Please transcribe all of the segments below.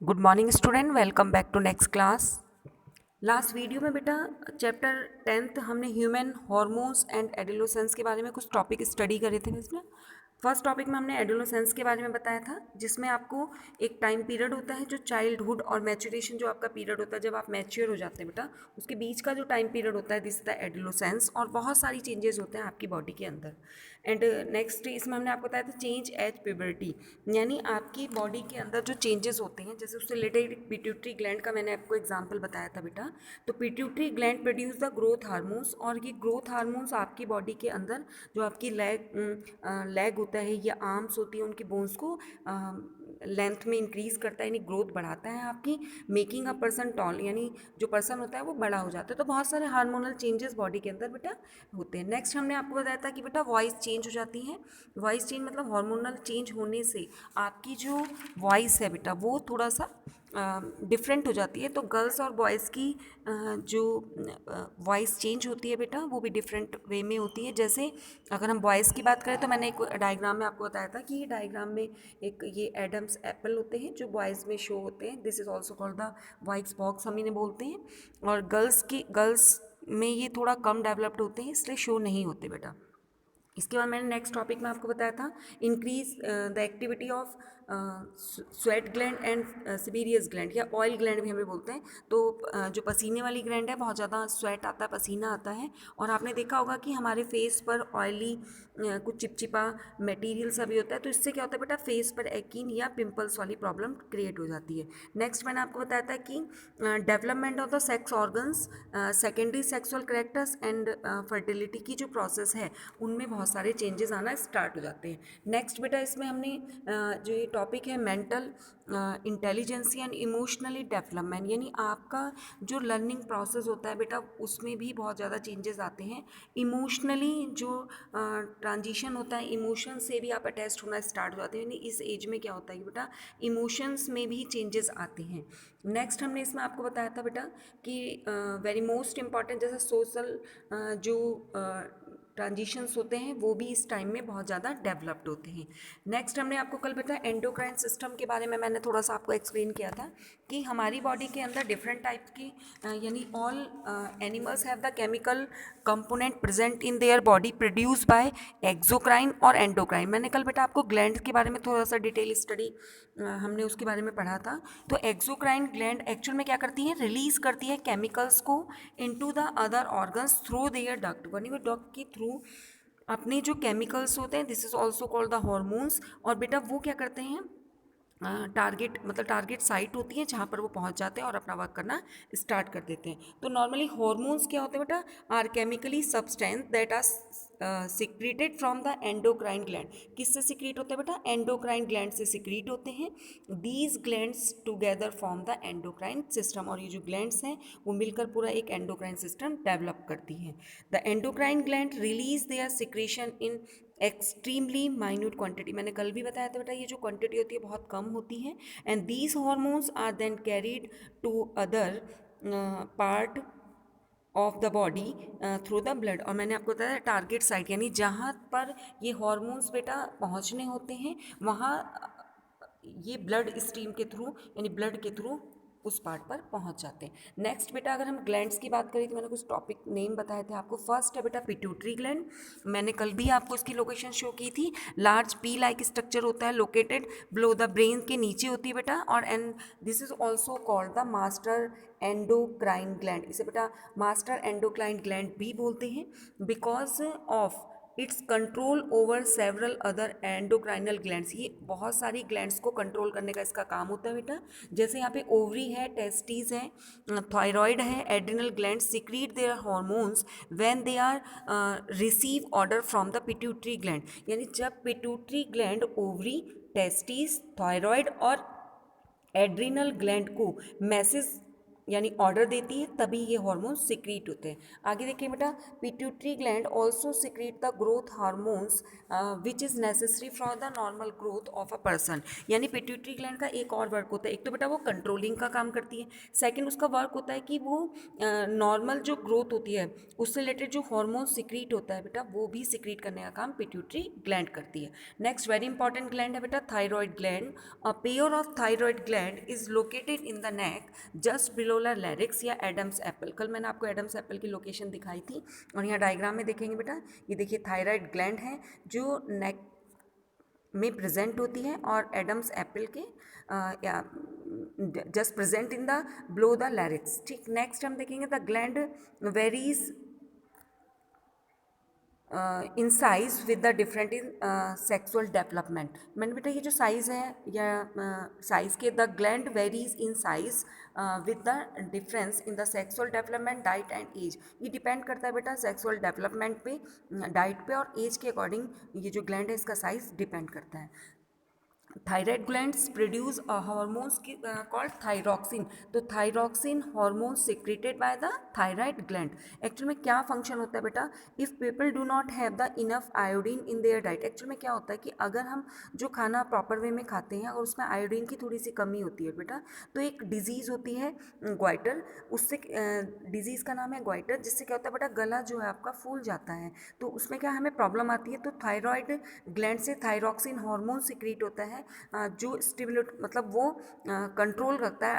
Good morning student, welcome back to next class. Last video में बेटा chapter 10th हमने human hormones and adolescence के बारे में कुछ टॉपिक स्टडी करे थे। इसमें फर्स्ट टॉपिक में हमने एडोलेसेंस के बारे में बताया था, जिसमें आपको एक टाइम पीरियड होता है जो चाइल्डहुड और मैच्योरेशन जो आपका पीरियड होता है, जब आप मैच्योर हो जाते हैं बेटा, उसके बीच का जो टाइम पीरियड होता है दिस इज द एडोलेसेंस। और बहुत सारी चेंजेस होते हैं आपकी बॉडी के अंदर। एंड नेक्स्ट इसमें हमने आपको बताया था चेंज एज प्यूबर्टी, यानी आपकी बॉडी के अंदर जो चेंजेस होते हैं, जैसे उससे रिलेटेड पिट्यूटरी ग्लैंड का मैंने आपको एग्जांपल बताया था बेटा। तो pituitary gland produce the growth hormones, और ये ग्रोथ हार्मोन्स आपकी बॉडी के अंदर जो आपकी लेग होता है या आर्म्स होती है, उनकी बोन्स को लेंथ में इंक्रीज करता है, यानी ग्रोथ बढ़ाता है आपकी, मेकिंग अ पर्सन टॉल, यानी जो पर्सन होता है वो बड़ा हो जाता है। तो बहुत सारे हार्मोनल चेंजेस बॉडी के अंदर बेटा होते हैं। नेक्स्ट हमने आपको बताया था कि बेटा वॉइस चेंज हो जाती है। वॉइस चेंज मतलब हार्मोनल चेंज होने से आपकी जो वॉइस है बेटा वो थोड़ा सा डिफरेंट हो जाती है। तो गर्ल्स और बॉयज़ की जो वॉइस चेंज होती है बेटा वो भी डिफरेंट वे में होती है। जैसे अगर हम बॉयज़ की बात करें तो मैंने एक डायग्राम में आपको बताया था कि ये डायग्राम में एक ये एडम्स एप्पल होते हैं जो बॉयज़ में शो होते हैं, this is also called the whites box हम इन्हें बोलते हैं। और गर्ल्स में ये थोड़ा कम डेवलप्ड होते हैं, इसलिए शो नहीं होते बेटा। इसके बाद मैंने नेक्स्ट टॉपिक में आपको बताया था increase the activity of sweat gland and sebaceous gland, या ऑयल ग्लैंड भी हमें बोलते हैं। तो जो पसीने वाली ग्लैंड है, बहुत ज़्यादा स्वेट आता है, पसीना आता है, और आपने देखा होगा कि हमारे फेस पर ऑयली कुछ चिपचिपा मटेरियल सा भी होता है। तो इससे क्या होता है बेटा, फेस पर एक्ने या पिंपल्स वाली प्रॉब्लम क्रिएट हो जाती है। नेक्स्ट मैंने आपको बताया था कि development of the sex organs, secondary sexual characters and fertility की जो प्रोसेस है उनमें बहुत सारे चेंजेस आना स्टार्ट हो जाते हैं। नेक्स्ट बेटा इसमें हमने जो ये टॉपिक है mental intelligency and emotionally development, यानी आपका जो लर्निंग प्रोसेस होता है बेटा उसमें भी बहुत ज़्यादा चेंजेस आते हैं। इमोशनली जो ट्रांजिशन होता है, इमोशन से भी आप अटैच्ड होना स्टार्ट हो जाते हैं, यानी इस एज में क्या होता है कि बेटा इमोशंस में भी चेंजेस आते हैं। नेक्स्ट हमने इसमें आपको बताया था बेटा कि वेरी मोस्ट इम्पॉर्टेंट जैसे सोशल जो ट्रांजिशंस होते हैं वो भी इस टाइम में बहुत ज़्यादा डेवलप्ड होते हैं। नेक्स्ट हमने आपको कल बताया एंडोक्राइन सिस्टम के बारे में, मैंने थोड़ा सा आपको एक्सप्लेन किया था कि हमारी बॉडी के अंदर डिफरेंट टाइप की यानी all animals have the chemical component present in their body produce by exocrine और एंडोक्राइन। मैंने कल बेटा आपको ग्लैंड के बारे में थोड़ा सा डिटेल स्टडी हमने उसके बारे में पढ़ा था। तो एक्सोक्राइन ग्लैंड एक्चुअल में क्या करती है, रिलीज करती है केमिकल्स को into the other organs through their duct, यानी वो डक्ट के थ्रू अपने जो केमिकल्स होते हैं, this is also called the hormones. और बेटा वो क्या करते हैं, टारगेट मतलब टारगेट साइट होती है जहाँ पर वो पहुँच जाते हैं और अपना वर्क करना स्टार्ट कर देते हैं। तो नॉर्मली हॉर्मोन्स क्या होते हैं बेटा, are chemically substance that are secreted from the endocrine gland. किससे सिक्रीट होते हैं बेटा, एंडोक्राइन ग्लैंड से सिक्रीट होते हैं। These glands together form the endocrine system, और ये जो ग्लैंड्स हैं वो मिलकर पूरा एक एंडोक्राइन सिस्टम डेवलप करती हैं। The endocrine gland release there secretion in extremely minute quantity, मैंने कल भी बताया था बेटा ये जो क्वांटिटी होती है बहुत कम होती है। And these hormones are then carried to other part of the body through the blood. और मैंने आपको बताया टारगेट साइट, यानी जहाँ पर ये हॉर्मोन्स बेटा पहुँचने होते हैं वहाँ ये ब्लड स्ट्रीम के थ्रू यानी ब्लड के थ्रू उस पार्ट पर पहुंच जाते हैं। नेक्स्ट बेटा अगर हम ग्लैंड्स की बात करें तो मैंने कुछ टॉपिक नेम बताए थे आपको। फर्स्ट है बेटा पिट्यूटरी ग्लैंड, मैंने कल भी आपको इसकी लोकेशन शो की थी। लार्ज पी लाइक स्ट्रक्चर होता है, लोकेटेड बिलो द ब्रेन के नीचे होती है बेटा। और and this is also called the master endocrine gland, इसे बेटा मास्टर एंडोक्राइन ग्लैंड भी बोलते हैं, because of its control over several other endocrinal glands. ये बहुत सारी ग्लैंड्स को कंट्रोल करने का इसका काम होता है बेटा। जैसे यहाँ पे ओवरी है, टेस्टिस है, थायराइड है, adrenal glands secrete their hormones when they are receive order from the pituitary gland, यानी जब pituitary gland ovary, testis, thyroid और एड्रिनल ग्लैंड को मैसेज यानी ऑर्डर देती है, तभी ये हार्मोन सिक्रीट होते हैं। आगे देखिए बेटा, pituitary gland also secrete the growth hormones which is necessary for the normal growth of a person. यानी पिट्यूटरी ग्लैंड का एक और वर्क होता है, एक तो बेटा वो कंट्रोलिंग का काम करती है, सेकंड उसका वर्क होता है कि वो नॉर्मल जो ग्रोथ होती है उससे रिलेटेड जो हार्मोन सिक्रीट होता है बेटा, वो भी सिक्रीट करने का काम पिट्यूटरी ग्लैंड करती है। नेक्स्ट वेरी इंपॉर्टेंट ग्लैंड है बेटा thyroid gland. A pair of thyroid gland is located in the neck just below the larynx या एडम्स एप्पल। कल मैंने आपको एडम्स एप्पल की लोकेशन दिखाई थी, और यहाँ डायग्राम में देखेंगे बेटा, ये देखिए थायराइड ग्लैंड है जो नेक में प्रेजेंट होती है और एडम्स एप्पल के या just present in the below the larynx. ठीक, नेक्स्ट हम देखेंगे the gland varies in size with the different in sexual development. मैंने बेटा ये जो साइज़ है या साइज़ के, the gland varies in size with the difference in the sexual development, diet and age. ये डिपेंड करता है बेटा सेक्सुअल डेवलपमेंट पे, डाइट पे और एज के अकॉर्डिंग ये जो ग्लैंड है इसका साइज डिपेंड करता है। Thyroid glands produce hormones called thyroxine. तो thyroxine hormone secreted by the thyroid gland. Actual में क्या फंक्शन होता है बेटा, if people do not have the enough iodine in their diet. Actual में क्या होता है कि अगर हम जो खाना प्रॉपर वे में खाते हैं और उसमें आयोडीन की थोड़ी सी कमी होती है बेटा, तो एक डिजीज़ होती है ग्वाइटर, उससे डिजीज़ का नाम है ग्वाइटर, जिससे क्या होता है बेटा गला जो है आपका फूल जाता है। तो उसमें क्या हमें प्रॉब्लम आती है, तो थायराइड ग्लैंड से थायरॉक्सिन हार्मोन सिक्रीट होता है जो स्टिमुलेट मतलब वो कंट्रोल रखता है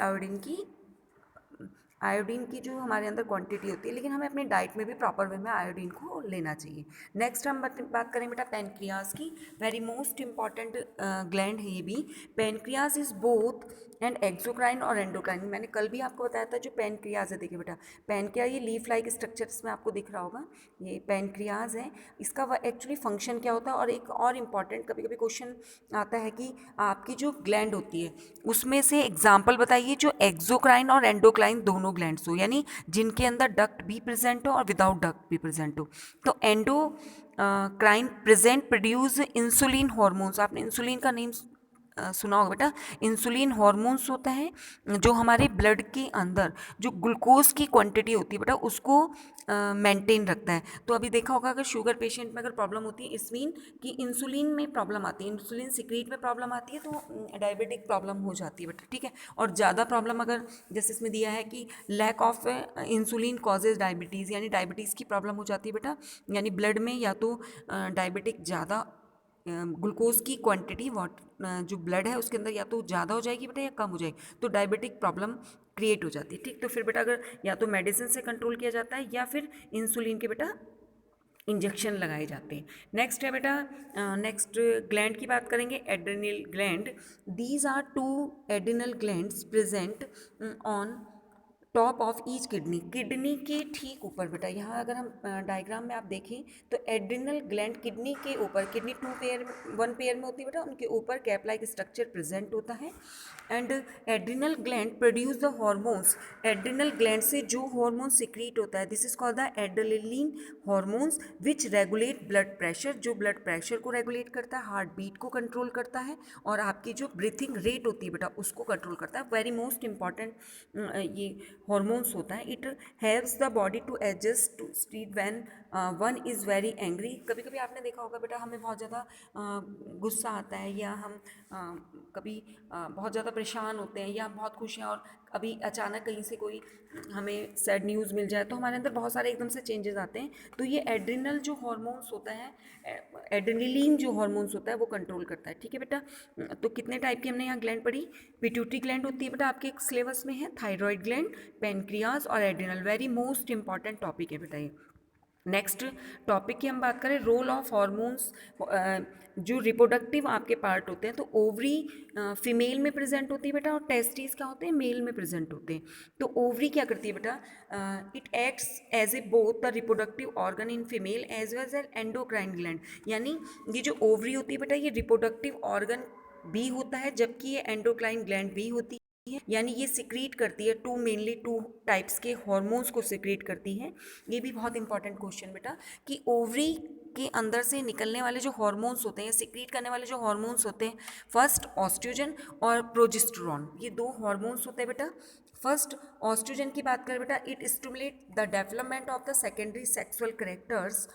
आयोडीन की जो हमारे अंदर क्वांटिटी होती है, लेकिन हमें अपनी डाइट में भी प्रॉपर वे में आयोडीन को लेना चाहिए। नेक्स्ट हम बात करें बेटा पैनक्रियाज की। वेरी मोस्ट इंपॉर्टेंट ग्लैंड है ये भी। Pancreas is both and exocrine और एंडोक्राइन। मैंने कल भी आपको बताया था जो पैनक्रियाज है, देखिए बेटा पैनक्रिया ये लीफ लाइक स्ट्रक्चर इसमें आपको दिख रहा होगा, ये पैनक्रियाज है। इसका एक्चुअली फंक्शन क्या होता है, और एक और इम्पॉर्टेंट कभी कभी क्वेश्चन आता है कि आपकी जो ग्लैंड होती है उसमें से एग्जाम्पल बताइए जो एक्सोक्राइन और एंडोक्राइन दोनों ग्लैंड्स हो, यानी जिनके अंदर डक्ट भी प्रेजेंट हो और विदाउट डक्ट भी प्रेजेंट हो। तो क्राइन प्रेजेंट प्रोड्यूस इंसुलिन हॉर्मोन्स। आपने इंसुलिन का नेम सुना होगा बेटा। इंसुलिन हॉर्मोन्स होता है जो हमारे ब्लड के अंदर जो ग्लूकोज की क्वांटिटी होती है बेटा उसको मेंटेन रखता है। तो अभी देखा होगा अगर शुगर पेशेंट में अगर प्रॉब्लम होती है, इस मीन कि इंसुलिन में प्रॉब्लम आती है, इंसुलिन सिक्रीट में प्रॉब्लम आती है, तो डायबिटिक प्रॉब्लम हो जाती है बेटा। ठीक है, और ज़्यादा प्रॉब्लम अगर जैसे इसमें दिया है कि lack of insulin causes diabetes, यानी डायबिटीज़ की प्रॉब्लम हो जाती है बेटा, यानी ब्लड में या तो डायबिटिक ज़्यादा ग्लूकोज की क्वांटिटी जो ब्लड है उसके अंदर या तो ज़्यादा हो जाएगी बेटा या कम हो जाएगी, तो डायबिटिक प्रॉब्लम क्रिएट हो जाती है। ठीक, तो फिर बेटा अगर या तो मेडिसिन से कंट्रोल किया जाता है या फिर इंसुलिन के बेटा इंजेक्शन लगाए जाते हैं। नेक्स्ट है बेटा, नेक्स्ट ग्लैंड की बात करेंगे, adrenal gland. These are two adrenal glands present on top of each kidney. Kidney के ठीक ऊपर बेटा, यहाँ अगर हम डायग्राम में आप देखें तो एड्रिनल ग्लैंड किडनी के ऊपर, किडनी वन पेयर में होती है बेटा, उनके ऊपर कैप लाइक स्ट्रक्चर प्रेजेंट होता है। And adrenal gland produce the hormones. Adrenal gland से जो हॉर्मोन सिक्रीट होता है this is called the adrenaline hormones which regulate blood pressure, जो ब्लड प्रेशर को रेगुलेट करता है, हार्ट बीट को कंट्रोल करता है, और आपकी जो ब्रीथिंग रेट होती है बेटा उसको कंट्रोल करता है। वेरी मोस्ट इंपॉर्टेंट ये हॉर्मोन्स होता है। It helps the body to adjust to speed when one is very angry. कभी कभी आपने देखा होगा बेटा हमें बहुत ज़्यादा गुस्सा आता है, या हम कभी बहुत ज़्यादा परेशान होते हैं, या हम बहुत खुश हैं और अभी अचानक कहीं से कोई हमें सैड न्यूज़ मिल जाए तो हमारे अंदर बहुत सारे एकदम से चेंजेस आते हैं। तो ये एड्रिनल जो हॉर्मोन्स होता है, एड्रेनलिन जो हॉर्मोन्स होता है वो कंट्रोल करता है। ठीक है बेटा, तो कितने टाइप की हमने यहाँ ग्लैंड पढ़ी। पिट्यूटरी ग्लैंड होती है बेटा आपके एक सिलेबस में है, थायराइड ग्लैंड, पेनक्रियाज और adrenal. Very most important topic है बेटा ये। नेक्स्ट टॉपिक की हम बात करें, रोल ऑफ हॉर्मोन्स। जो रिप्रोडक्टिव आपके पार्ट होते हैं, तो ओवरी फीमेल में प्रेजेंट होती है बेटा, और टेस्टिस क्या होते हैं, मेल में प्रेजेंट होते हैं। तो ओवरी क्या करती है बेटा, it acts as a both the reproductive organ in female as well as endocrine gland. यानी ये जो ओवरी होती है बेटा ये रिप्रोडक्टिव ऑर्गन भी होता है, जबकि ये एंडोक्राइन ग्लैंड भी होती है। यानी ये सिक्रीट करती है मेनली टू टाइप्स के हॉर्मोन्स को सिक्रीट करती है। ये भी बहुत इंपॉर्टेंट क्वेश्चन बेटा कि ओवरी के अंदर से निकलने वाले जो हार्मोन्स होते हैं, सिक्रीट करने वाले जो हार्मोन्स होते हैं, फर्स्ट ऑस्ट्रोजन और प्रोजेस्टेरोन, ये दो हार्मोन्स होते हैं बेटा। फर्स्ट ऑस्ट्रोजन की बात करें बेटा, it stimulate the development of the secondary sexual characters,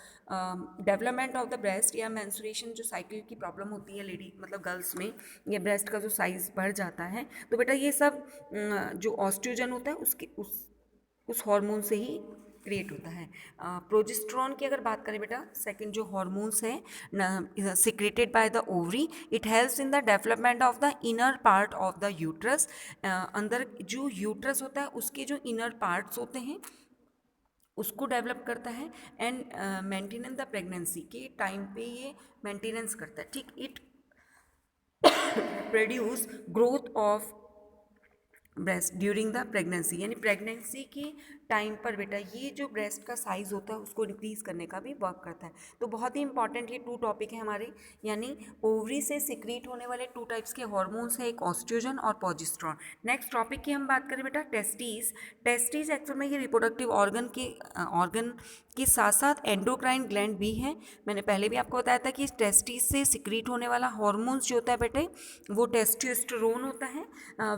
development of the breast या मेंस्ट्रुएशन जो साइकिल की प्रॉब्लम होती है लेडी मतलब गर्ल्स में, ये ब्रेस्ट का जो साइज बढ़ जाता है, तो बेटा ये सब जो ऑस्ट्रोजन होता है उसके उस हार्मोन से ही क्रिएट होता है। प्रोजेस्टेरोन की अगर बात करें बेटा, सेकंड जो हार्मोन्स है secreted by the ovary, it helps in the development of the inner part of the uterus. अंदर जो यूट्रस होता है उसके जो इनर पार्ट्स होते हैं उसको डेवलप करता है, एंड मेंटेनेंस द प्रेगनेंसी के टाइम पे ये मेंटेनेंस करता है, ठीक। It produce growth of breast during the pregnancy, यानी प्रेगनेंसी के टाइम पर बेटा ये जो ब्रेस्ट का साइज़ होता है उसको इंक्रीज़ करने का भी वर्क करता है। तो बहुत ही इंपॉर्टेंट ये 2 टॉपिक है हमारे, यानी ओवरी से सिक्रीट होने वाले 2 टाइप्स के हार्मोन्स हैं, एक ऑस्ट्रोजन और प्रोजेस्टेरोन। नेक्स्ट टॉपिक की हम बात करें बेटा, टेस्टिस। टेस्टिस एक्चुअल में ये रिप्रोडक्टिव ऑर्गन के साथ साथ एंडोक्राइन ग्लैंड भी है। मैंने पहले भी आपको बताया था कि टेस्टिस से सिक्रीट होने वाला हार्मोन्स जो होता है बेटे वो टेस्टोस्टेरोन होता है,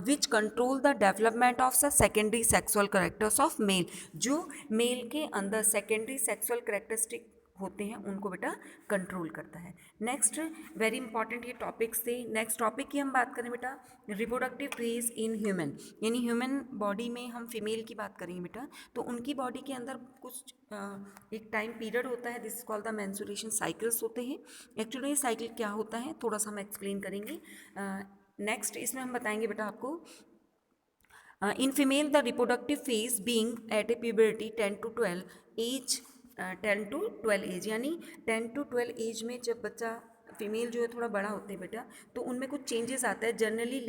which control the development of the secondary sexual characters of male. जो मेल के अंदर सेकेंडरी सेक्सुअल कैरेक्टरिस्टिक होते हैं उनको बेटा कंट्रोल करता है। नेक्स्ट वेरी इंपॉर्टेंट ये टॉपिक्स थे। नेक्स्ट टॉपिक की हम बात करें बेटा, रिप्रोडक्टिव फेज इन ह्यूमन, यानी ह्यूमन बॉडी में हम फीमेल की बात करेंगे बेटा, तो उनकी बॉडी के अंदर कुछ एक टाइम पीरियड होता है, this is called the menstruation cycles होते हैं। एक्चुअली ये साइकिल क्या होता है थोड़ा सा हम एक्सप्लेन करेंगे। नेक्स्ट इसमें हम बताएंगे बेटा आपको, in female the reproductive phase being at a puberty 10 to 12 age, 10 to 12 as, यानी 10 to 12 एज में जब बच्चा फीमेल जो है थोड़ा बड़ा होते हैं बेटा, तो उनमें कुछ चेंजेस आता है, generally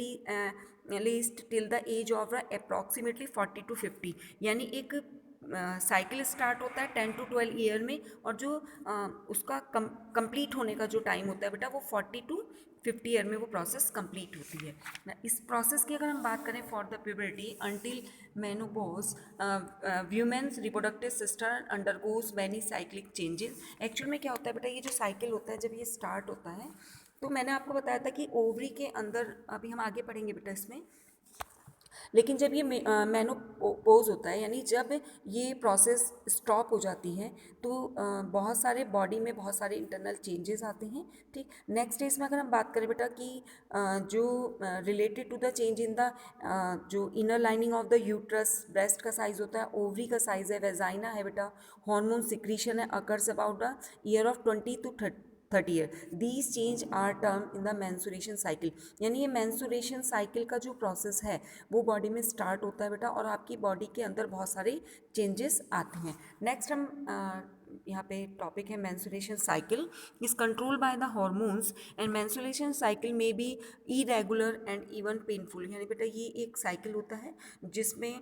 least till the age of approximately 40 to 50, यानी एक साइकिल स्टार्ट होता है 10 to 12 ईयर में, और जो उसका कंप्लीट होने का जो टाइम होता है बेटा वो 40 to 50 ईयर में वो प्रोसेस कंप्लीट होती है। इस प्रोसेस की अगर हम बात करें for the puberty until menopause, women's reproductive system undergoes many cyclic changes. Actual में क्या होता है बेटा, ये जो साइकिल होता है जब ये स्टार्ट होता है तो मैंने आपको बताया था कि ओवरी के अंदर, अभी हम आगे पढ़ेंगे बेटा इसमें, लेकिन जब ये मेनोपॉज होता है यानी जब ये प्रोसेस स्टॉप हो जाती है तो बहुत सारे बॉडी में बहुत सारे इंटरनल चेंजेस आते हैं, ठीक। नेक्स्ट इसमें अगर हम बात करें बेटा कि जो related to the change in the जो inner lining of the uterus, breast का साइज होता है, ओवरी का साइज है, वेजाइना है बेटा, हार्मोन सिक्रीशन है, occurs about the year of 20 to 30 year, these change are term in the menstruation cycle, यानी ये मेंस्ट्रुएशन साइकिल का जो प्रोसेस है वो बॉडी में स्टार्ट होता है बेटा, और आपकी बॉडी के अंदर बहुत सारे चेंजेस आते हैं। नेक्स्ट हम यहाँ पे टॉपिक है menstruation cycle is control by the hormones, and menstruation cycle may be irregular and even painful, यानी बेटा ये एक साइकिल होता है जिसमें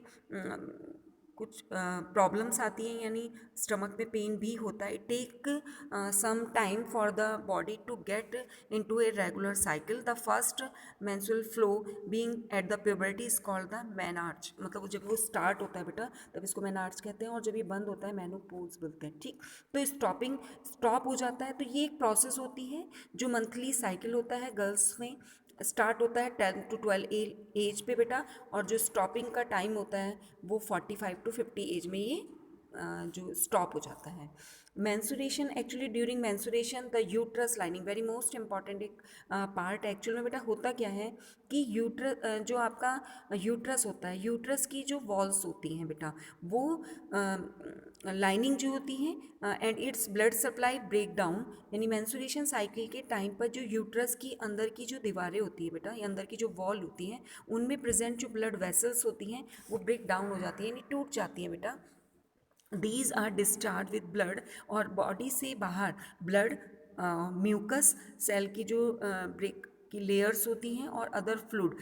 कुछ प्रॉब्लम्स आती हैं, यानी स्टमक में पेन भी होता है। Take some time for the body to get into a regular cycle. The first menstrual flow being at the puberty is called the menarche, मतलब जब वो स्टार्ट होता है बेटा तब इसको मेनार्च कहते हैं, और जब ये बंद होता है मेनोपॉज बोलते हैं, ठीक। तो स्टॉप हो जाता है, तो ये एक प्रोसेस होती है जो मंथली साइकिल होता है गर्ल्स में, स्टार्ट होता है 10 to 12 एज पे बेटा, और जो स्टॉपिंग का टाइम होता है वो 45 to 50 एज में ये जो स्टॉप हो जाता है। Menstruation, actually during menstruation the uterus lining, very most important एक पार्ट एक्चुअल में बेटा होता क्या है कि जो आपका यूट्रस होता है, यूट्रस की जो वॉल्स होती हैं बेटा वो लाइनिंग जो होती है and its blood supply break down, यानी मेंस्ट्रुएशन साइकिल के टाइम पर जो यूट्रस की अंदर की जो दीवारें होती है बेटा, या अंदर की जो वॉल होती हैं उनमें प्रेजेंट जो ब्लड वेसल्स होती हैं वो ब्रेक डाउन हो जाती हैं, यानी टूट जाती हैं बेटा। These are discharge with blood, और बॉडी से बाहर ब्लड म्यूकस सेल की जो ब्रेक की लेयर्स होती हैं और अदर फ्लूइड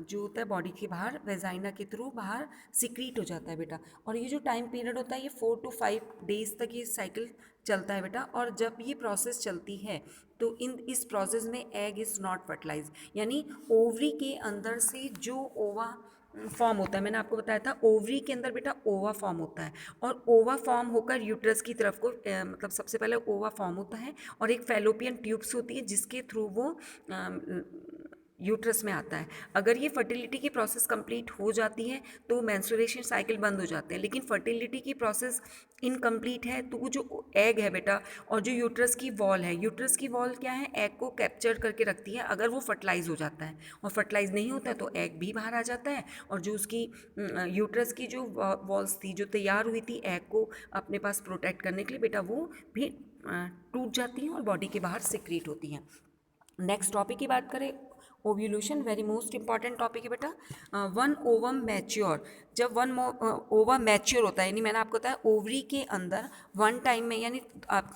जो होता है बॉडी के बाहर वेजाइना के थ्रू बाहर सिक्रीट हो जाता है बेटा। और ये जो टाइम पीरियड होता है ये 4 to 5 डेज तक ये साइकिल चलता है बेटा, और जब ये प्रोसेस चलती है तो इस प्रोसेस में एग इज़ नॉट फर्टिलाइज, यानी ओवरी के अंदर से जो ओवा फॉर्म होता है, मैंने आपको बताया था ओवरी के अंदर बेटा ओवा फॉर्म होता है, और ओवा फॉर्म होकर यूट्रस की तरफ को मतलब सबसे पहले ओवा फॉर्म होता है और एक फैलोपियन ट्यूब्स होती है जिसके थ्रू वो यूट्रस में आता है। अगर ये फर्टिलिटी की प्रोसेस कंप्लीट हो जाती है तो मेंस्ट्रुएशन साइकिल बंद हो जाते हैं, लेकिन फर्टिलिटी की प्रोसेस इनकम्प्लीट है तो वो जो एग है बेटा और जो यूट्रस की वॉल है, यूट्रस की वॉल क्या है, एग को कैप्चर करके रखती है। अगर वो फर्टिलाइज हो जाता है और फर्टिलाइज नहीं होता है तो एग भी बाहर आ जाता है, और जो उसकी यूट्रस की जो वॉल्स थी जो तैयार हुई थी एग को अपने पास प्रोटेक्ट करने के लिए बेटा, वो भी टूट जाती हैं और बॉडी के बाहर सिक्रीट होती हैं। नेक्स्ट टॉपिक की बात करें, ovulation, very most important topic है बेटा। वन ओवम मैच्योर, जब वन ओवा मैच्योर होता है, यानी मैंने आपको बताया ओवरी के अंदर वन टाइम में, यानी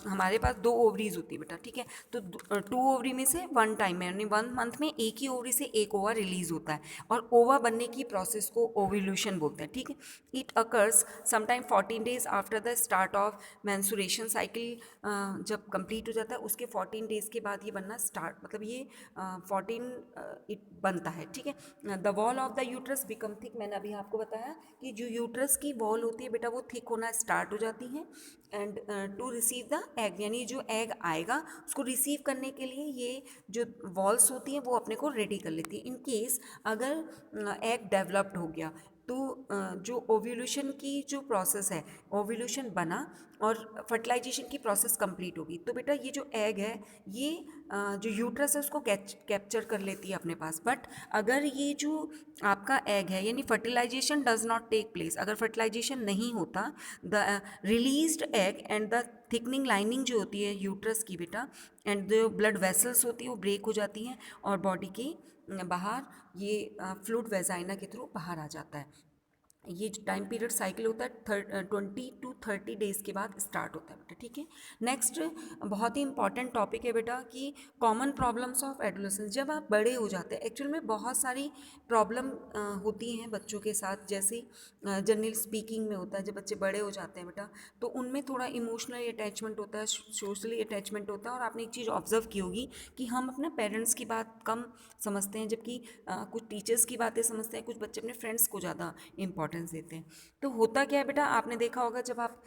हमारे पास 2 ओवरीज होती है बेटा, ठीक है, तो 2 ओवरी में से वन टाइम में यानी 1 मंथ में एक ही ओवरी से एक ओवा रिलीज होता है, और ओवा बनने की प्रोसेस को ओव्यूलेशन बोलते हैं, ठीक है। It occurs sometime 14 days after the start of menstruation cycle, जब कंप्लीट हो जाता है उसके 14 डेज के बाद ये बनना स्टार्ट, मतलब ये 14 इट बनता है, ठीक है। The wall of the uterus become thick, मैंने अभी आपको बताया कि जो यूट्रस की वॉल होती है बेटा वो थिक होना स्टार्ट हो जाती है, and to receive the egg, यानी जो एग आएगा उसको रिसीव करने के लिए ये जो वॉल्स होती हैं वो अपने को रेडी कर लेती है। इन केस अगर एग डेवलप्ड हो गया तो जो ओव्यूलेशन की जो प्रोसेस है, ओव्यूलेशन बना और फर्टिलाइजेशन की प्रोसेस कंप्लीट होगी तो बेटा ये जो एग है ये जो यूट्रस है उसको कैप्चर कर लेती है अपने पास। बट अगर ये जो आपका एग है यानी fertilization does not take place, अगर फर्टिलाइजेशन नहीं होता, the released egg and the thickening lining जो होती है यूट्रस की बेटा एंड जो ब्लड वेसल्स होती है वो ब्रेक हो जाती हैं और बॉडी के बाहर ये फ्लूइड वेजाइना के थ्रू बाहर आ जाता है। ये जो टाइम पीरियड साइकिल होता है 20 to 30 डेज़ के बाद स्टार्ट होता है बेटा, ठीक है। नेक्स्ट बहुत ही इंपॉर्टेंट टॉपिक है बेटा कि कॉमन प्रॉब्लम्स ऑफ एडोलेसेंस, जब आप बड़े हो जाते हैं एक्चुअल में बहुत सारी प्रॉब्लम होती हैं बच्चों के साथ, जैसे जनरल स्पीकिंग में होता है जब बच्चे बड़े हो जाते हैं बेटा तो उनमें थोड़ा इमोशनल अटैचमेंट होता है, सोशली अटैचमेंट होता है, और आपने एक चीज़ ऑब्जर्व की होगी कि हम अपने पेरेंट्स की बात कम समझते हैं, जबकि कुछ टीचर्स की बातें समझते हैं, कुछ बच्चे अपने फ्रेंड्स को ज़्यादा इंपॉर्टेंस देते हैं। तो होता क्या है बेटा, आपने देखा होगा जब आप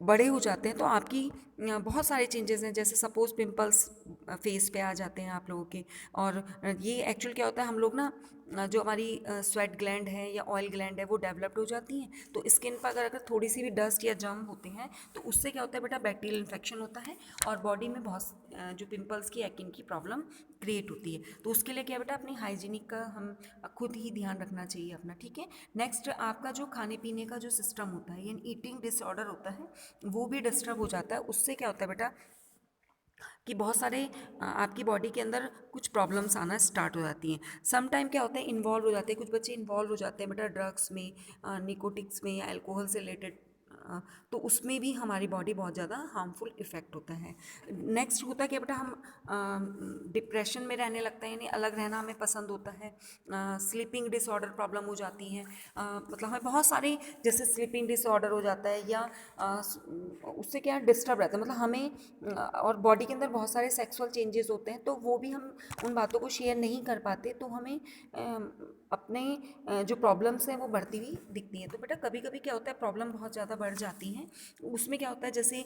बड़े हो जाते हैं तो आपकी बहुत सारे चेंजेस हैं, जैसे सपोज पिंपल्स फेस पे आ जाते हैं आप लोगों के, और ये एक्चुअल क्या होता है, हम लोग ना जो हमारी स्वेट ग्लैंड है या ऑयल ग्लैंड है वो डेवलप्ड हो जाती हैं, तो स्किन पर अगर थोड़ी सी भी डस्ट या जर्म होते हैं तो उससे क्या होता है बेटा, बैक्टीरियल इन्फेक्शन होता है और बॉडी में बहुत जो पिंपल्स की एक्ने की प्रॉब्लम क्रिएट होती है। तो उसके लिए क्या बेटा, अपनी हाइजीनिक का हम खुद ही ध्यान रखना चाहिए अपना, ठीक है। नेक्स्ट आपका जो खाने पीने का जो सिस्टम होता है यानी ईटिंग डिसऑर्डर होता है वो भी डिस्टर्ब हो जाता है। उससे क्या होता है बेटा कि बहुत सारे आपकी बॉडी के अंदर कुछ प्रॉब्लम्स आना स्टार्ट हो जाती हैं। सम टाइम क्या होता है, इन्वॉल्व हो जाते हैं कुछ बच्चे, इन्वॉल्व हो जाते हैं बेटा ड्रग्स में, निकोटिक्स में या अल्कोहल से रिलेटेड, तो उसमें भी हमारी बॉडी बहुत ज़्यादा हार्मफुल इफ़ेक्ट होता है। नेक्स्ट होता है कि बेटा हम डिप्रेशन में रहने लगते हैं, यानी अलग रहना हमें पसंद होता है, स्लीपिंग डिसऑर्डर प्रॉब्लम हो जाती हैं, मतलब हमें बहुत सारे जैसे स्लीपिंग डिसऑर्डर हो जाता है या उससे क्या डिस्टर्ब रहता है, मतलब हमें और बॉडी के अंदर बहुत सारे सेक्सुअल चेंजेस होते हैं तो वो भी हम उन बातों को शेयर नहीं कर पाते, तो हमें अपने जो प्रॉब्लम्स हैं वो बढ़ती हुई दिखती हैं। तो बेटा कभी कभी क्या होता है, प्रॉब्लम बहुत ज़्यादा बढ़ जाती हैं, उसमें क्या होता है जैसे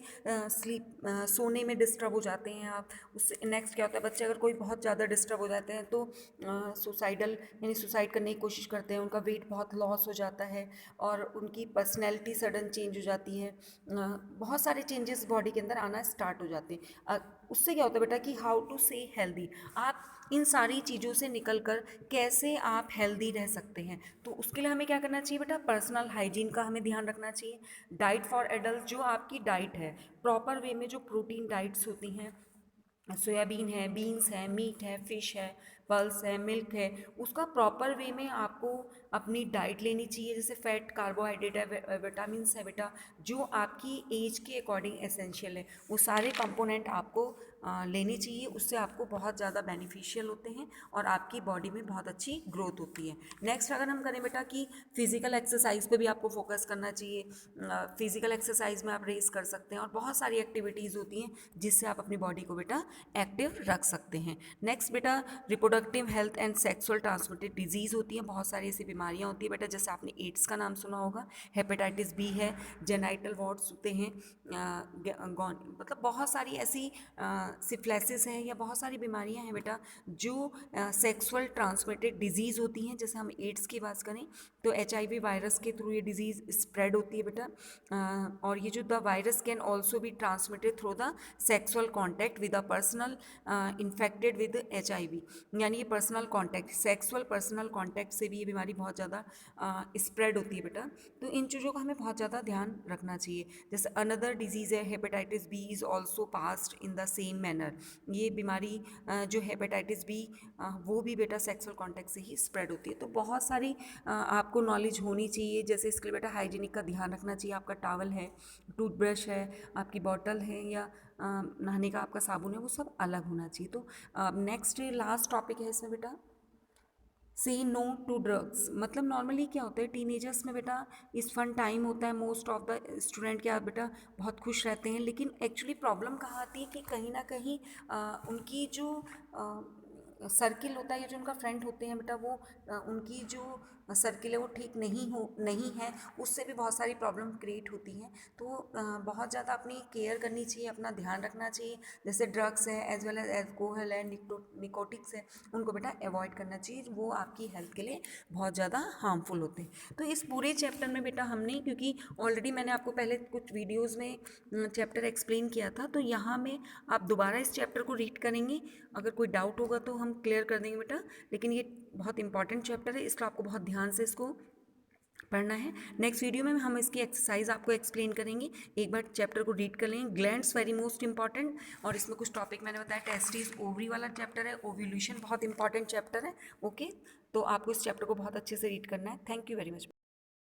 सोने में डिस्टर्ब हो जाते हैं आप, उससे नेक्स्ट क्या होता है, बच्चे अगर कोई बहुत ज़्यादा डिस्टर्ब हो जाते हैं तो सुसाइडल यानी सुसाइड करने की कोशिश करते हैं, उनका वेट बहुत लॉस हो जाता है और उनकी पर्सनैलिटी सडन चेंज हो जाती है, बहुत सारे चेंजेस बॉडी के अंदर आना स्टार्ट हो जाते हैं। उससे क्या होता है बेटा कि हाउ टू से हेल्दी, आप इन सारी चीज़ों से निकल कर कैसे आप हेल्दी रह सकते हैं, तो उसके लिए हमें क्या करना चाहिए बेटा, पर्सनल हाइजीन का हमें ध्यान रखना चाहिए। डाइट फॉर एडल्ट, जो आपकी डाइट है प्रॉपर वे में, जो प्रोटीन डाइट्स होती हैं, सोयाबीन है, बीन्स है, मीट है, फिश है, पल्स है, मिल्क है, उसका प्रॉपर वे में आपको अपनी डाइट लेनी चाहिए, जैसे फैट, कार्बोहाइड्रेट है, विटामिन्स है बेटा, जो आपकी एज के अकॉर्डिंग एसेंशियल है, वो सारे कंपोनेंट आपको लेने चाहिए, उससे आपको बहुत ज़्यादा बेनिफिशियल होते हैं और आपकी बॉडी में बहुत अच्छी ग्रोथ होती है। नेक्स्ट अगर हम करें बेटा कि फिजिकल एक्सरसाइज पे भी आपको फोकस करना चाहिए, फिजिकल एक्सरसाइज में आप रेस कर सकते हैं और बहुत सारी एक्टिविटीज़ होती हैं जिससे आप अपनी बॉडी को बेटा एक्टिव रख सकते हैं। नेक्स्ट बेटा reproductive reproductive health and sexual transmitted disease होती हैं, बहुत सारी ऐसी बीमारियां होती है बेटा, जैसे आपने एड्स का नाम सुना होगा, हेपेटाइटिस बी है, जेनाइटल वार्ड्स होते हैं, मतलब बहुत सारी ऐसी सिफिलिसिस है या बहुत सारी बीमारियां हैं बेटा जो सेक्सुअल ट्रांसमिटेड डिजीज़ होती हैं। जैसे हम एड्स की बात करें तो HIV वायरस के थ्रू ये डिजीज़ स्प्रेड होती है बेटा, और ये जो the virus can also be transmitted through the sexual contact with a personal infected with HIV, यानी ये personal contact, sexual personal contact से भी ये बीमारी बहुत ज़्यादा स्प्रेड होती है बेटा। तो इन चीज़ों का हमें बहुत ज़्यादा ध्यान रखना चाहिए। जैसे अनदर डिजीज़ है hepatitis B is also passed in the same manner, ये बीमारी जो हेपेटाइटिस बी वो भी बेटा सेक्सुअल कॉन्टैक्ट से ही स्प्रेड होती है। तो बहुत सारी आपको नॉलेज होनी चाहिए। जैसे इसके लिए बेटा हाइजीनिक का ध्यान रखना चाहिए, आपका टॉवल है, टूथब्रश है, आपकी बॉटल है या नहाने का आपका साबुन है, वो सब अलग होना चाहिए। तो नेक्स्ट लास्ट टॉपिक है इसमें बेटा से नो टू ड्रग्स। मतलब नॉर्मली क्या होता है टीनेजर्स में बेटा इस फन टाइम होता है, मोस्ट ऑफ द स्टूडेंट क्या बेटा बहुत खुश रहते हैं, लेकिन एक्चुअली प्रॉब्लम कहाँ आती है कि कहीं ना कहीं उनकी जो सर्किल होता है या जो उनका फ्रेंड होते हैं बेटा वो उनकी जो सर्किल है वो ठीक नहीं है, उससे भी बहुत सारी प्रॉब्लम क्रिएट होती हैं। तो बहुत ज़्यादा अपनी केयर करनी चाहिए, अपना ध्यान रखना चाहिए। जैसे ड्रग्स है एज वेल एज एल्कोहल है, निकोटिक्स है, उनको बेटा अवॉइड करना चाहिए, वो आपकी हेल्थ के लिए बहुत ज़्यादा हार्मफुल होते हैं। तो इस पूरे चैप्टर में बेटा हमने, क्योंकि ऑलरेडी मैंने आपको पहले कुछ वीडियोज़ में चैप्टर एक्सप्लेन किया था, तो यहाँ में आप दोबारा इस चैप्टर को रीड करेंगे, अगर कोई डाउट होगा तो हम क्लियर कर देंगे बेटा। लेकिन ये बहुत इंपॉर्टेंट चैप्टर है, इसलिए आपको बहुत ध्यान से इसको पढ़ना है। नेक्स्ट वीडियो में हम इसकी एक्सरसाइज आपको एक्सप्लेन करेंगे, एक बार चैप्टर को रीड कर लेंगे। ग्लैंड्स वेरी मोस्ट इंपॉर्टेंट, और इसमें कुछ टॉपिक मैंने बताया, टेस्टिस ओवरी वाला चैप्टर है, ओव्यूलेशन बहुत इंपॉर्टेंट चैप्टर है। ओके, तो आपको इस चैप्टर को बहुत अच्छे से रीड करना है। Thank you very much.